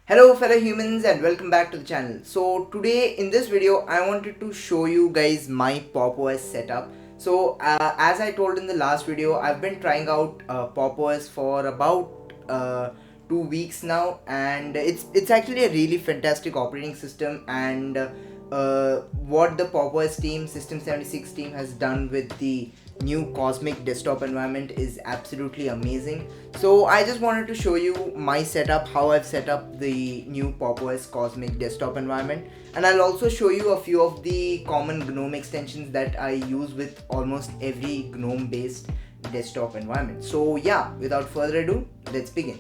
Hello fellow humans and welcome back to the channel. So today in this video I wanted to show you guys my Pop! OS setup. So as I told in the last video, I've been trying out Pop! OS for about 2 weeks now, and it's actually a really fantastic operating system. And what the Pop! OS team, System 76 team, has done with the new Cosmic desktop environment is absolutely amazing. So I just wanted to show you my setup, how I've set up the new Pop! OS Cosmic desktop environment, and I'll also show you a few of the common GNOME extensions that I use with almost every GNOME based desktop environment. So yeah, without further ado, let's begin.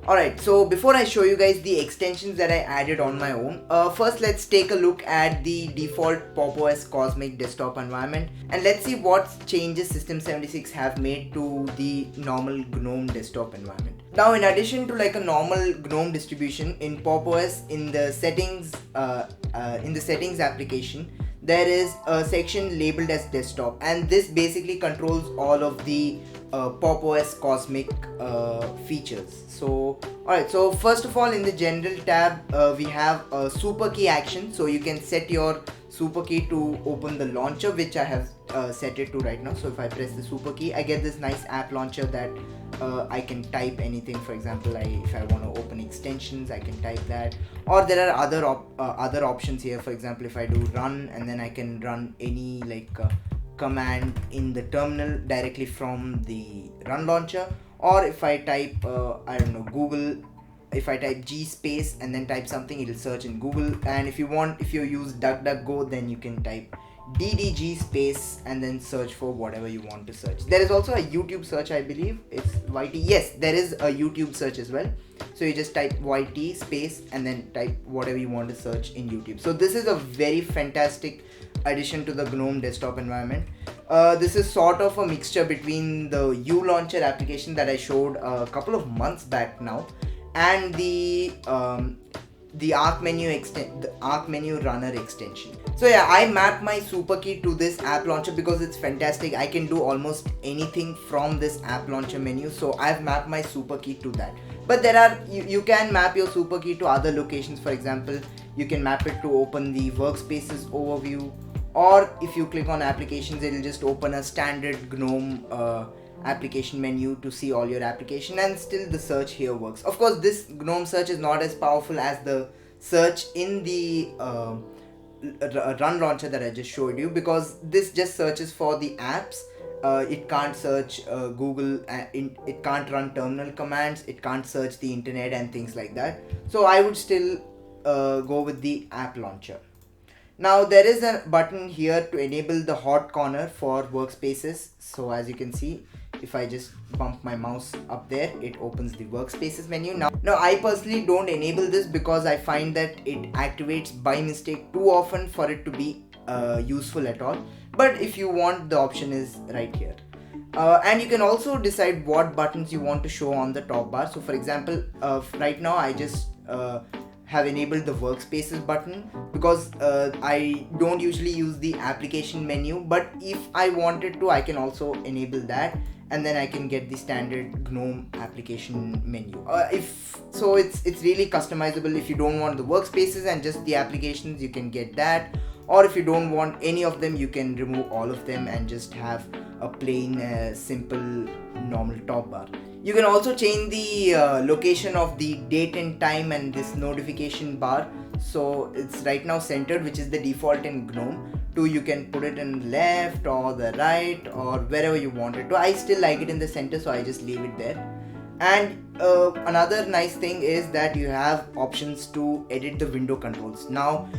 Alright, so before I show you guys the extensions that I added on my own, first let's take a look at the default Pop! OS Cosmic desktop environment, and let's see what changes System 76 have made to the normal GNOME desktop environment. Now, in addition to like a normal GNOME distribution in Pop! OS, in the settings application, there is a section labeled as desktop, and this basically controls all of the Pop! OS Cosmic features. So alright, so first of all, in the general tab we have a super key action, so you can set your super key to open the launcher, which I have set it to right now. So if I press the super key, I get this nice app launcher that I can type anything. For example, if I want to open extensions, I can type that, or there are other options here. For example, if I do run, and then I can run any command in the terminal directly from the run launcher, or if I type I don't know, Google, if I type G space and then type something, it'll search in Google. And if you use DuckDuckGo, then you can type DDG space and then search for whatever you want to search. There is also a YouTube search, I believe it's YT. Yes, there is a YouTube search as well. So you just type YT space and then type whatever you want to search in YouTube. So this is a very fantastic addition to the GNOME desktop environment. This is sort of a mixture between the uLauncher application that I showed a couple of months back now, and the Arc Menu Runner extension. So yeah, I map my super key to this app launcher because it's fantastic. I can do almost anything from this app launcher menu, so I've mapped my super key to that. But there are you can map your super key to other locations. For example, you can map it to open the workspaces overview, or if you click on applications, it'll just open a standard GNOME application menu to see all your application, and still the search here works. Of course, this GNOME search is not as powerful as the search in the run launcher that I just showed you, because this just searches for the apps. It can't search Google, it can't run terminal commands, it can't search the internet and things like that. So I would still go with the app launcher. Now there is a button here to enable the hot corner for workspaces. So as you can see, if I just bump my mouse up there, it opens the workspaces menu. Now I personally don't enable this because I find that it activates by mistake too often for it to be useful at all. But if you want, the option is right here. And you can also decide what buttons you want to show on the top bar. So for example, right now I just have enabled the workspaces button because I don't usually use the application menu, but if I wanted to, I can also enable that, and then I can get the standard GNOME application menu. It's really customizable. If you don't want the workspaces and just the applications, you can get that, or if you don't want any of them, you can remove all of them and just have a plain simple normal top bar. You can also change the location of the date and time and this notification bar. So it's right now centered, which is the default in GNOME. You can put it in left or the right or wherever you want it to. I still like it in the center, so I just leave it there. And another nice thing is that you have options to edit the window controls. Now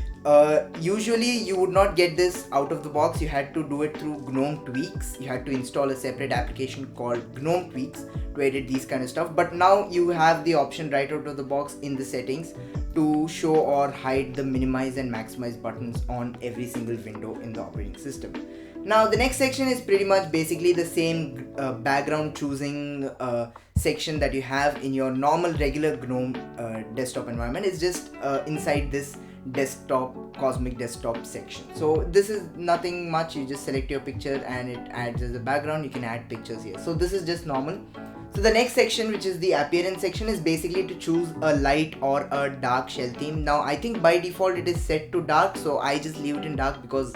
usually you would not get this out of the box. You had to do it through GNOME Tweaks. You had to install a separate application called GNOME Tweaks to edit these kind of stuff. But now you have the option right out of the box in the settings to show or hide the minimize and maximize buttons on every single window in the operating system. Now the next section is pretty much basically the same background choosing section that you have in your normal regular GNOME desktop environment. It's just inside this Cosmic desktop section. So this is nothing much. You just select your picture and it adds as a background. You can add pictures here. So this is just normal. So the next section, which is the appearance section, is basically to choose a light or a dark shell theme. Now I think by default it is set to dark, so I just leave it in dark because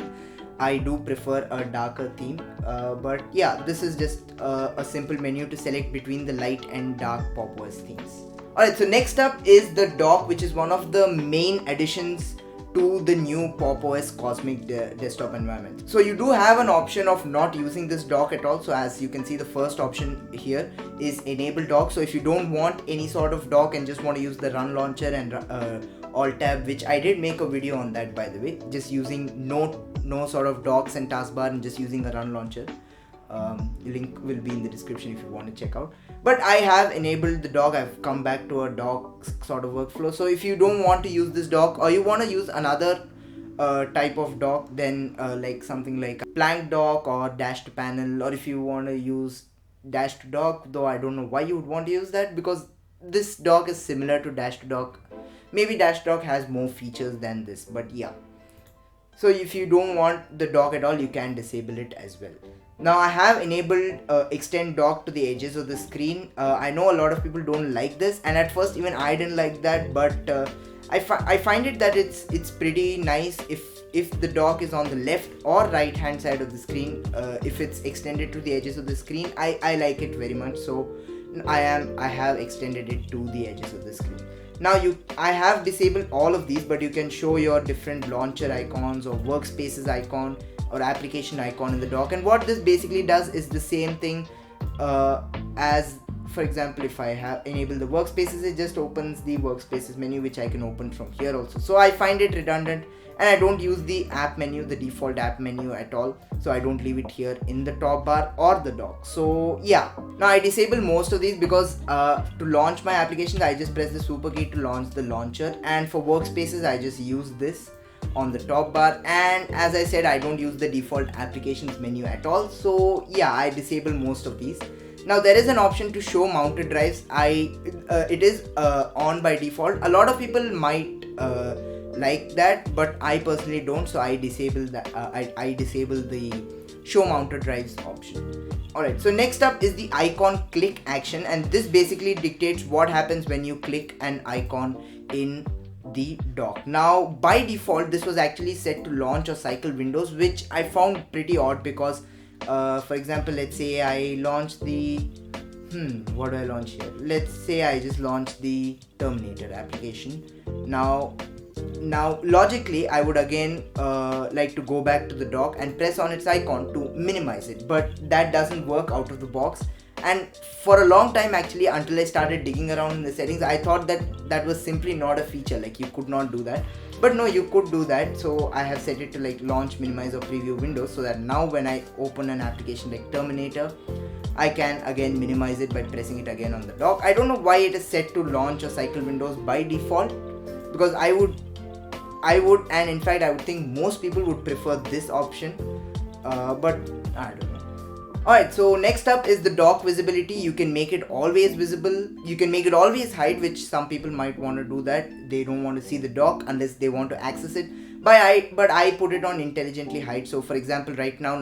I do prefer a darker theme. But yeah, this is just a simple menu to select between the light and dark Pop! OS themes. Alright, so next up is the dock, which is one of the main additions to the new Pop! OS Cosmic desktop environment. So you do have an option of not using this dock at all. So as you can see, the first option here is enable dock. So if you don't want any sort of dock and just want to use the run launcher and alt tab, which I did make a video on that, by the way, just using no sort of docks and taskbar and just using a run launcher. Link will be in the description if you want to check out. But I have enabled the dock. I've come back to a dock sort of workflow. So if you don't want to use this dock, or you want to use another type of dock, then like something like plank dock or dash to panel, or if you want to use dash to dock, though I don't know why you would want to use that, because this dock is similar to dash to dock. Maybe dash dock has more features than this, but yeah. So if you don't want the dock at all, you can disable it as well. Now I have enabled extend dock to the edges of the screen. I know a lot of people don't like this, and at first even I didn't like that, but I find it that it's pretty nice if the dock is on the left or right hand side of the screen. If it's extended to the edges of the screen, I like it very much. So I have extended it to the edges of the screen. Now I have disabled all of these, but you can show your different launcher icons or workspaces icon or application icon in the dock. And what this basically does is the same thing as, for example, if I have enabled the workspaces, it just opens the workspaces menu, which I can open from here also. So I find it redundant, and I don't use the app menu, the default app menu at all. So I don't leave it here in the top bar or the dock. So yeah, now I disable most of these because to launch my applications, I just press the super key to launch the launcher, and for workspaces, I just use this on the top bar. And as I said, I don't use the default applications menu at all. So yeah, I disable most of these. Now there is an option to show mounted drives. It is on by default. A lot of people might like that, but I personally don't, so I disable that. I disable the show mounted drives option. Alright, so next up is the icon click action, and this basically dictates what happens when you click an icon in the dock. Now by default this was actually set to launch or cycle windows, which I found pretty odd because for example, let's say I launch the what do I launch here? Let's say I just launch the Terminator application. Now logically I would again like to go back to the dock and press on its icon to minimize it, but that doesn't work out of the box. And for a long time, actually, until I started digging around in the settings, I thought that was simply not a feature, like you could not do that. But no, you could do that. So I have set it to like launch, minimize or preview windows, so that now when I open an application like Terminator, I can again minimize it by pressing it again on the dock. I don't know why it is set to launch or cycle windows by default, because I would and in fact I would think most people would prefer this option, but I don't know. Alright, so next up is the dock visibility. You can make it always visible. You can make it always hide, which some people might want to do that. They don't want to see the dock unless they want to access it. But I put it on intelligently hide. So for example, right now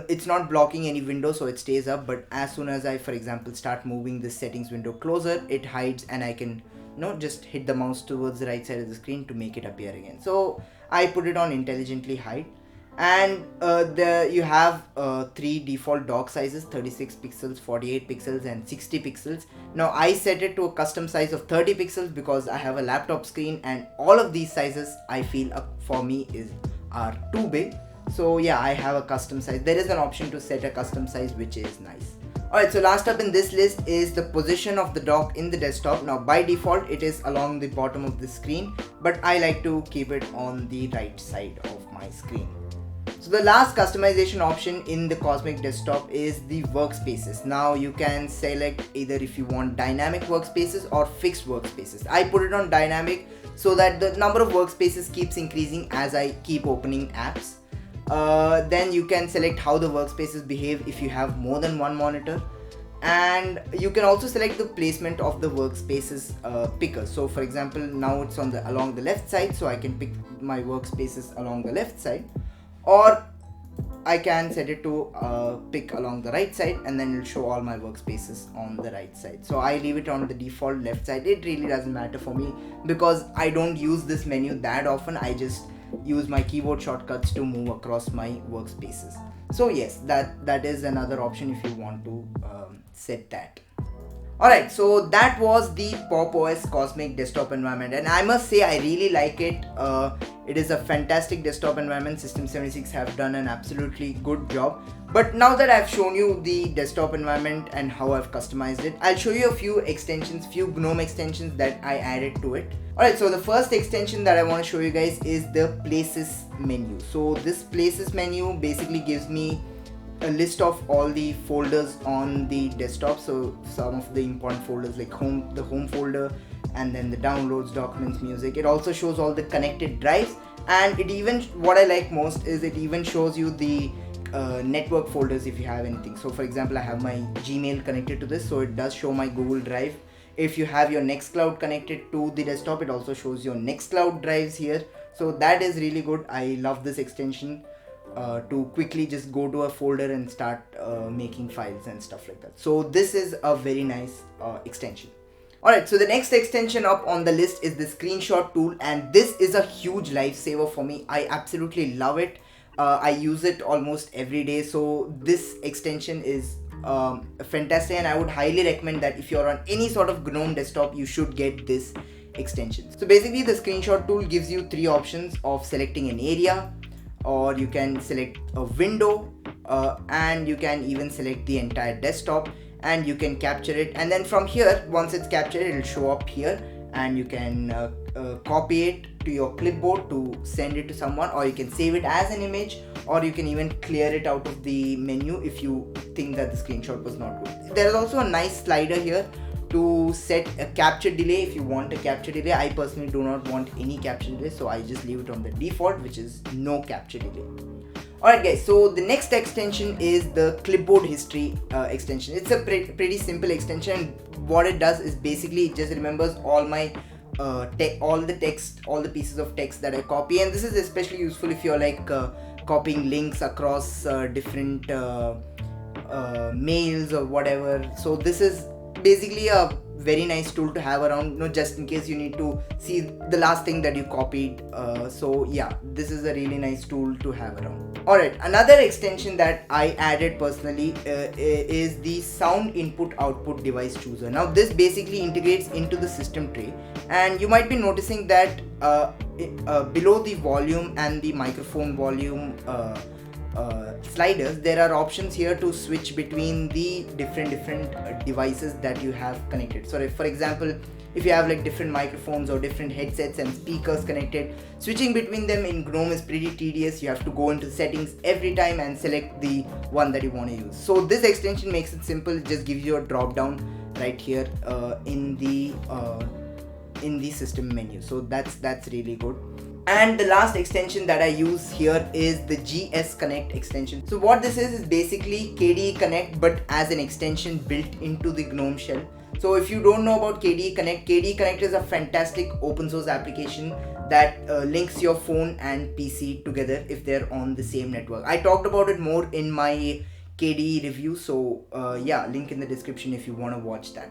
it's not blocking any window, so it stays up. But as soon as I, for example, start moving this settings window closer, it hides, and I can just hit the mouse towards the right side of the screen to make it appear again. So I put it on intelligently hide. And you have 3 default dock sizes: 36 pixels, 48 pixels and 60 pixels. Now I set it to a custom size of 30 pixels because I have a laptop screen, and all of these sizes I feel for me are too big. So yeah, I have a custom size. There is an option to set a custom size, which is nice. Alright, so last up in this list is the position of the dock in the desktop. Now by default it is along the bottom of the screen, but I like to keep it on the right side of my screen. So the last customization option in the Cosmic desktop is the workspaces. Now you can select either if you want dynamic workspaces or fixed workspaces. I put it on dynamic so that the number of workspaces keeps increasing as I keep opening apps. Then you can select how the workspaces behave if you have more than one monitor. And you can also select the placement of the workspaces picker. So for example, now it's along the left side, so I can pick my workspaces along the left side. Or I can set it to pick along the right side, and then it'll show all my workspaces on the right side. So I leave it on the default left side. It really doesn't matter for me because I don't use this menu that often. I just use my keyboard shortcuts to move across my workspaces. So yes, that is another option if you want to set that. Alright, so that was the Pop! OS Cosmic desktop environment, and I must say I really like it. It is a fantastic desktop environment. System76 have done an absolutely good job. But now that I've shown you the desktop environment and how I've customized it, I'll show you a few extensions, few GNOME extensions that I added to it. Alright, so the first extension that I want to show you guys is the Places menu. So this Places menu basically gives me a list of all the folders on the desktop. So some of the important folders like the home folder, and then the downloads, documents, music. It also shows all the connected drives, and it even, what I like most is it even shows you the network folders if you have anything. So for example, I have my Gmail connected to this, so it does show my Google Drive. If you have your Nextcloud connected to the desktop, it also shows your Nextcloud drives here. So that is really good. I love this extension to quickly just go to a folder and start making files and stuff like that. So this is a very nice extension. Alright, so the next extension up on the list is the screenshot tool, and this is a huge lifesaver for me. I absolutely love it. I use it almost every day, so this extension is fantastic, and I would highly recommend that if you're on any sort of GNOME desktop, you should get this extension. So basically the screenshot tool gives you three options of selecting an area, or you can select a window, and you can even select the entire desktop, and you can capture it, and then from here, once it's captured, it will show up here, and you can copy it to your clipboard to send it to someone, or you can save it as an image, or you can even clear it out of the menu if you think that the screenshot was not good. There is also a nice slider here to set a capture delay if you want a capture delay. I personally do not want any capture delay, so I just leave it on the default, which is no capture delay. Alright guys, so the next extension is the clipboard history extension. It's a pretty simple extension. What it does is basically it just remembers all my all the text, all the pieces of text that I copy, and this is especially useful if you're like copying links across different mails or whatever. So this is basically a very nice tool to have around, just in case you need to see the last thing that you copied. So yeah, this is a really nice tool to have around. Alright, another extension that I added personally is the sound input output device chooser. Now this basically integrates into the system tray, and you might be noticing that below the volume and the microphone volume sliders, there are options here to switch between the different devices that you have connected. So if, for example, if you have like different microphones or different headsets and speakers connected, switching between them in GNOME is pretty tedious. You have to go into settings every time and select the one that you want to use. So this extension makes it simple. It just gives you a drop down right here in the system menu. So that's really good. And the last extension that I use here is the GS Connect extension. So what this is basically KDE Connect, but as an extension built into the GNOME shell. So if you don't know about KDE Connect is a fantastic open source application that links your phone and PC together if they're on the same network. I talked about it more in my KDE review, so yeah, link in the description if you want to watch that.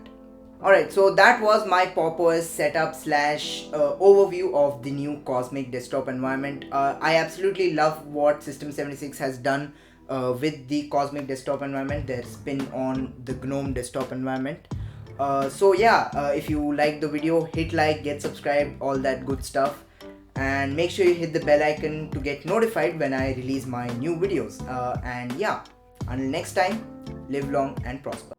Alright, so that was my Pop! OS setup / overview of the new Cosmic desktop environment. I absolutely love what System76 has done with the Cosmic desktop environment, their spin on the GNOME desktop environment. So yeah, if you like the video, hit like, get subscribed, all that good stuff. And make sure you hit the bell icon to get notified when I release my new videos. And yeah, until next time, live long and prosper.